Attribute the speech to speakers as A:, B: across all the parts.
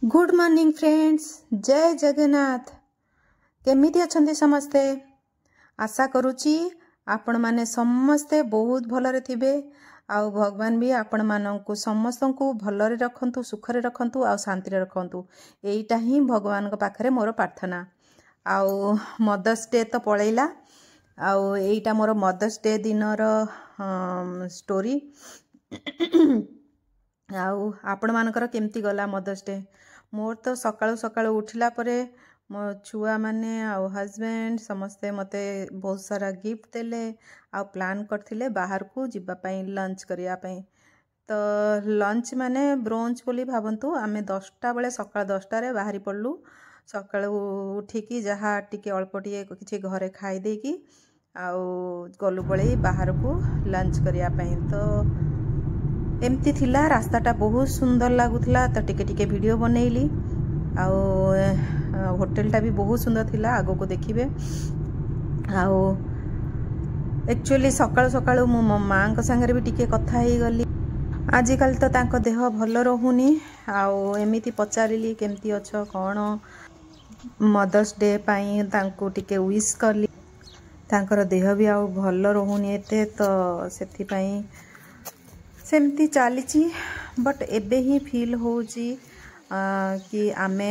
A: Good morning friends, जय जगन्नाथ। केमिति अछंती समस्ते? आशा करूची आपण माने समस्ते बहुत भलरे थिबे आउ भगवान भी आपण मानंकु समस्तंकु भलरे रखंतु, सुखरे रखंतु आउ शांति रखंतु। एइटा ही भगवान को पाखरे मोर प्रार्थना। आउ मदर्स डे तो पळैला, आउ एइटा मोर मदर्स डे दिनर स्टोरी। आउ आपण मानकर केमती गला मदर्स डे? मोर तो सकाळु सकाळु उठिला परे मो छुआ माने आउ हस्बैंड समस्ते मते बहुत सारा गिफ्ट देले आउ प्लान करथिले बाहर को जिबा पई लंच करिया पई। तो लंच माने ब्रोंच बोली भाबंतु। आमे 10टा बेले सकाळ 10टा रे बाहरी पड़लु। सकाळु उठिकी जहा टिके अल्प टिके किछि घरे खाई देकी आउ गलु बळे बाहर को लंच करिया पई। तो एमती थिला, रास्ताटा बहुत सुंदर लागुथला। तो टिके टिके वीडियो बनैली आउ होटलटा भी बहुत सुंदर थिला, आगो को देखिबे। आउ एक्चुअली सकाळ सकाळ मो मां को संगे भी टिके कथा हे गली। आजिकल तो तांको देह भल रहुनी, आउ एमिति पचारिली केमती अछ कोन। मदर्स डे पाई तांको टिके विश करली। तांकर देह भी आउ भल रहुनी एते, तो सेथि पाई सेमती चलीची। बट एबे ही फील होची कि आमे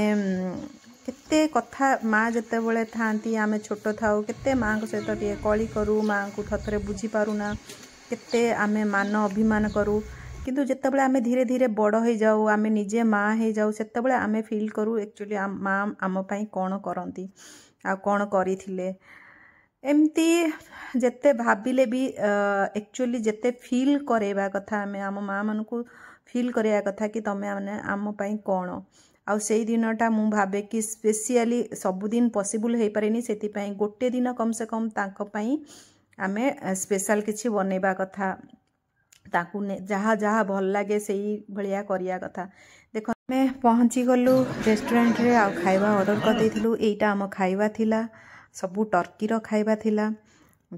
A: केते कथा माँ जते बळे थांती, आमे छोटो थाउ केते माँ को सहित टिके कली करू, माँ को थथरे बुझी पारुना, केते आमे मान अभिमान करू। किंतु जते बळे आमे धीरे धीरे बड़ हो जाऊ, आमे निजे माँ हो जाऊ, सेते बळे आमे फील करू एक्चुअली माँ आम पई कोन करंती आ कोन करिथिले। एमती जते भाबिले भी एक्चुअली जते फील करेबा कथा आमे आम माँ मन को फील करिया कथा कि तमे माने आम पई कोन। आउ सेई दिनटा मु भाबे कि स्पेशली सबुदिन पॉसिबल हे पारेनी, सेति पई गोटे दिन कम से कम तांको पई आमे स्पेशल किछि बनेबा कथा। ताकू जहा जहा भल लागे सेई भलिया करिया कथा। देखो मैं पहुंची गलु रेस्टोरेंट रे, आ खाइबा ऑर्डर कर देथिलु। एइटा हम खाइबा थिला, सबु टर्की रो खाइबा थिला।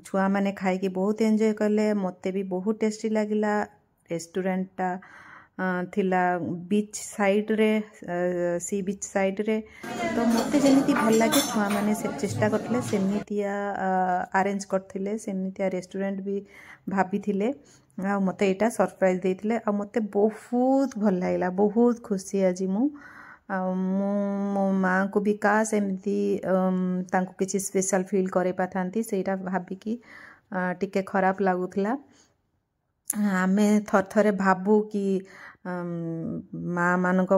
A: छुआ माने खाई के बहुत एंजॉय करले, मते भी बहुत टेस्टी लागिला। रेस्टोरेंटटा थिला बीच साइड रे, सी बीच साइड रे। तो मते जेमिति भल लागे छुआ माने से चेष्टा करथिले सेमितिया अरेंज करथिले, सेमितिया रेस्टोरेंट भी भाबी थिले। आ मते एटा सरप्राइज देथिले, आ मते बहुत भल लागला, बहुत खुशी आज मु। मो माँ को भी काश एमती तांको किछि स्पेशल फील करे पाथांती, सेटा भाबिकी टिके खराब लागुथला। आमे थरथरे भाबू कि माँ मानक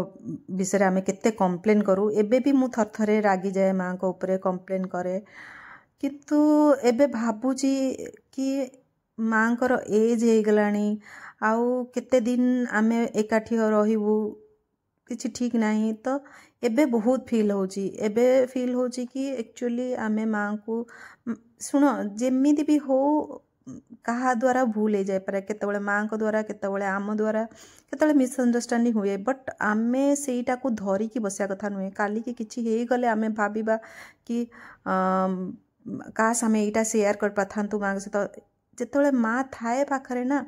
A: विषय आमे केते कंप्लेन करू। एबे भी मु थरथरे रागी जाए माँ को ऊपर कंप्लेन करे, किंतु एबे भाबूची कि माँ कर एज हे गलानी, आउ केते दिन आमे एकाठी रहिबू किछि ठीक नहीं। तो एबे बहुत फील होची, एबे फील होची कि एक्चुअली आमे माँ को सुनो जेमिति भी हो कहा द्वारा भूल हो जाए पारे, केतबळे माँ को द्वारा, केतबळे आम द्वारा, केतबळे मिसअंडरस्टैंडिंग हुए। बट आमे सेटा को धरी की बसिया कथा नुहे। काली की किछि हे गले आमे भाबिबा कि काश आमे एटा शेयर कर पाथांतु माँ से। तो जेतबळे माँ थाए पाखरे ना,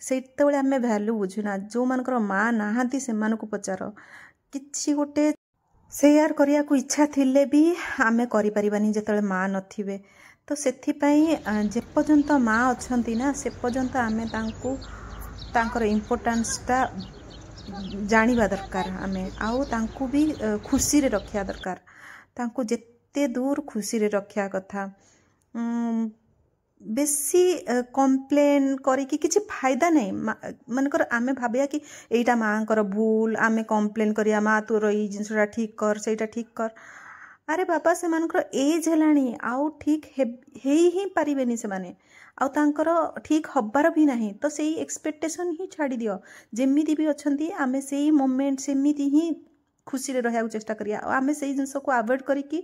A: सेतबळे आमे वैल्यू बुझुना। जो मानकर माँ नाहांती से मानको पचार, किछि गोटे शेयर करिया को इच्छा थिले भी आमे करि परिबानी जेतबळे माँ नथिबे। तो सेथि पई जे पर्यंत माँ अछंती ना, से पर्यंत आमे तांको तांकर इम्पोर्टेंसटा जानिबा दरकार। आमे आउ तांको भी खुशी रे रखिया दरकार, तांको जेते दूर खुशी रे रखिया कथा। बेसी कंप्लेन करी कि किछि फायदा नहीं। मनकर आमे भाबिया कि एइटा माँ कर भूल, आमे कंप्लेन करिया माँ तोर ई जिनसटा ठीक कर, सेटा ठीक कर। अरे बाबा से मानकर एज हेलानी, आउ ठीक हे ही पारिबेनी से माने, आउ तांकर ठीक हब्बार भी नहीं। तो सेही एक्सपेक्टेशन ही छाड़ी दियो। जेमिति भी अछंती आमे सेही मोमेंट सेमिति ही खुशी रे रहया चेष्टा करिया। आमे सेही जिंस को अवॉइड करी कि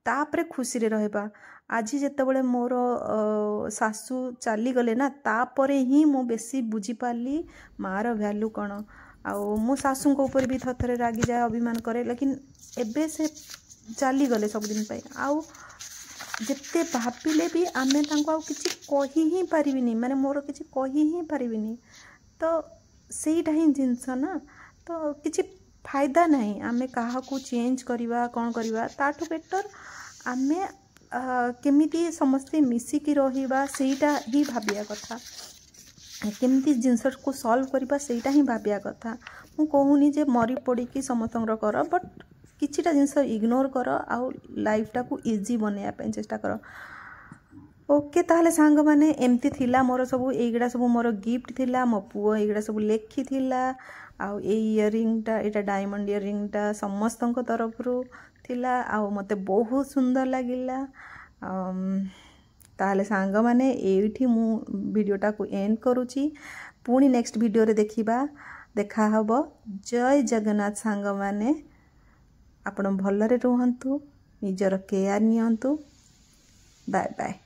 A: तापरे खुशी रे रहबा। आज जेतेबळे मोर सासू चली गले ना, तापरे ही मो बेसी बुझी पाली मार वैल्यू कौन। आउ मो सासू को ऊपर भी थरथरे रागी जाए, अभिमान करे। लेकिन एबे से चली गले सब दिन पे, आउ जिते भाविले भी आमे तांको आउ किछि कहि ही पारिबिनी, माने मोर किछि कहि ही पारिबिनी। तो सेईटा ही जिंस ना, तो किछि फायदा नहीं आमे कहा को चेंज करवा कौन करवा ताठू बेटर आमे केमिति समस्ते मिसिकी रहिबा सेटा ही भाबिया कथा केमिति जिनस को सॉल्व करवा सेटा ही भाबिया कथा मु कहूनी जे मरी पड़ी कि समस्तंर कर बट किछिटा जिनस इग्नोर कर आउ लाइफ टा को इजी बनैया पे चेष्टा कर ओके ताहले सांग माने एमती थिला मोर सब एगुड़ा सब मोर गिफ्ट थिला मो पुओ एगुड़ा सब लेखि थिला आउ ए इयरिंग टा एटा डायमंड इयरिंग टा समस्तंक तरफ रु थिला आउ मते बहुत सुंदर लागिला ताहले सांग माने एठी मु वीडियोटा को एंड करूची पुणी नेक्स्ट वीडियो रे देखा हबो जय जगन्नाथ सांग माने आपण भलरे रहंतु निजर केयर नियंतु बाय बाय